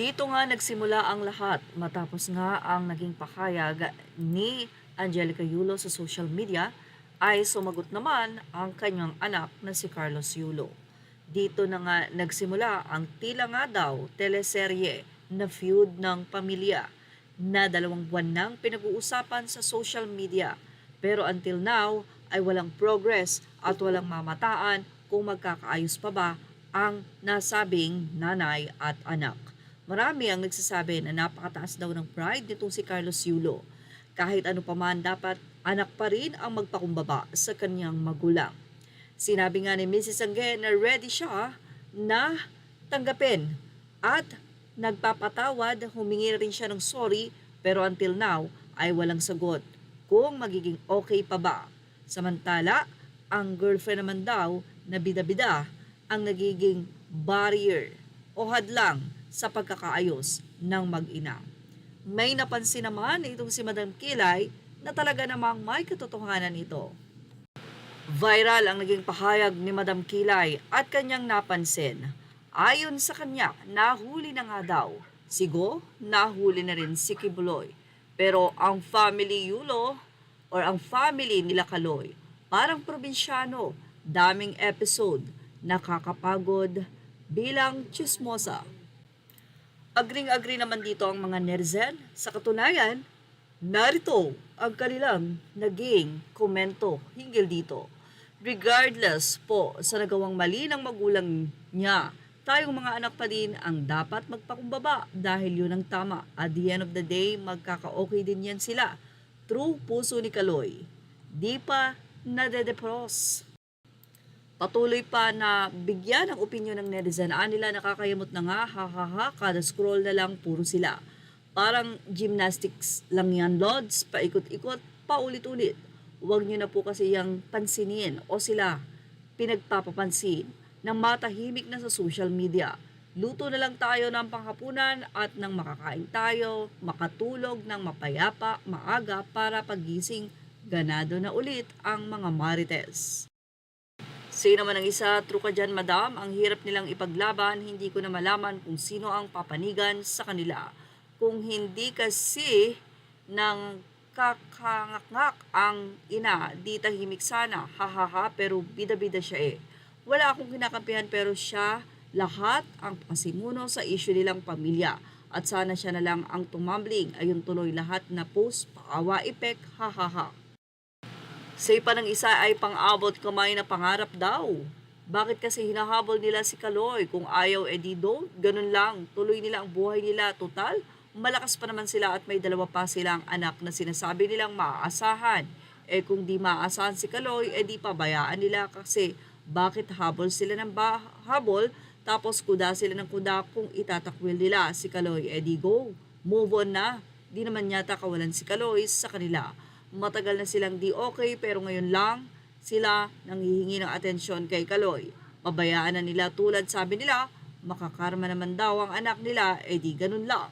Dito nga nagsimula ang lahat matapos nga ang naging pahayag ni Angelica Yulo sa social media ay sumagot naman ang kanyang anak na si Carlos Yulo. Dito na nga nagsimula ang tila nga daw teleserye na feud ng pamilya na 2 buwan nang pinag-uusapan sa social media. Pero until now ay walang progress at walang mamataan kung magkakaayos pa ba ang nasabing nanay at anak. Marami ang nagsasabi na napakataas daw ng pride nitong si Carlos Yulo. Kahit ano pa man, dapat anak pa rin ang magpakumbaba sa kanyang magulang. Sinabi nga ni Mrs. Angge na ready siya na tanggapin at nagpapatawad, humingi rin siya ng sorry, pero until now ay walang sagot kung magiging okay pa ba. Samantala, ang girlfriend naman daw na bida-bida ang nagiging barrier o hadlang sa pagkakaayos ng mag-ina. May napansin naman itong si Madam Kilay na talaga namang may katotohanan ito. Viral ang naging pahayag ni Madam Kilay at kanyang napansin. Ayon sa kanya, nahuli na nga daw si Go, nahuli na rin si Kibuloy. Pero ang family Yulo or ang family nila Kaloy, parang probinsyano, daming episode, nakakapagod bilang chismosa. Agring-agri naman dito ang mga netizen. Sa katunayan, narito ang kanilang naging komento hinggil dito. Regardless po sa nagawang mali ng magulang niya, tayong mga anak pa din ang dapat magpakumbaba dahil yun ang tama. At the end of the day, magkaka-okay din yan sila. True puso ni Kaloy. Di pa nadedepros. Patuloy pa na bigyan ng opinyon ng netizen. Nila nakakayamot na nga, ha, kada scroll na lang puro sila. Parang gymnastics lang yan, Lods, paikot-ikot, paulit-ulit. Huwag nyo na po kasi yung pansinin o sila pinagpapapansin ng matahimik na sa social media. Luto na lang tayo ng panghapunan at nang makakain tayo, makatulog ng mapayapa, maaga para pagising, ganado na ulit ang mga marites. Sino man ang isa, true ka dyan madam, ang hirap nilang ipaglaban, hindi ko na malaman kung sino ang papanigan sa kanila. Kung hindi kasi ng kakangakngak ang ina, di tahimik sana, hahaha, pero bida-bida siya eh. Wala akong kinakampihan pero siya lahat ang pasimuno sa issue nilang pamilya. At sana siya na lang ang tumambling, ayun tuloy lahat na post, paawa epek, hahaha. Say pa ng isa ay pang-abot kamay na pangarap daw. Bakit kasi hinahabol nila si Kaloy? Kung ayaw, edi don't. Ganun lang. Tuloy nila ang buhay nila. Total, malakas pa naman sila at may 2 pa silang anak na sinasabi nilang maaasahan. Eh kung di maaasahan si Kaloy, edi pabayaan nila kasi bakit habol sila ng habol tapos kuda sila ng kuda kung itatakwil nila si Kaloy. Edi go, move on na. Di naman yata kawalan si Kaloy sa kanila. Matagal na silang di okay pero ngayon lang sila nanghihingi ng atensyon kay Kaloy. Pabayaan na nila tulad sabi nila, makakarma naman daw ang anak nila, edi ganun lang.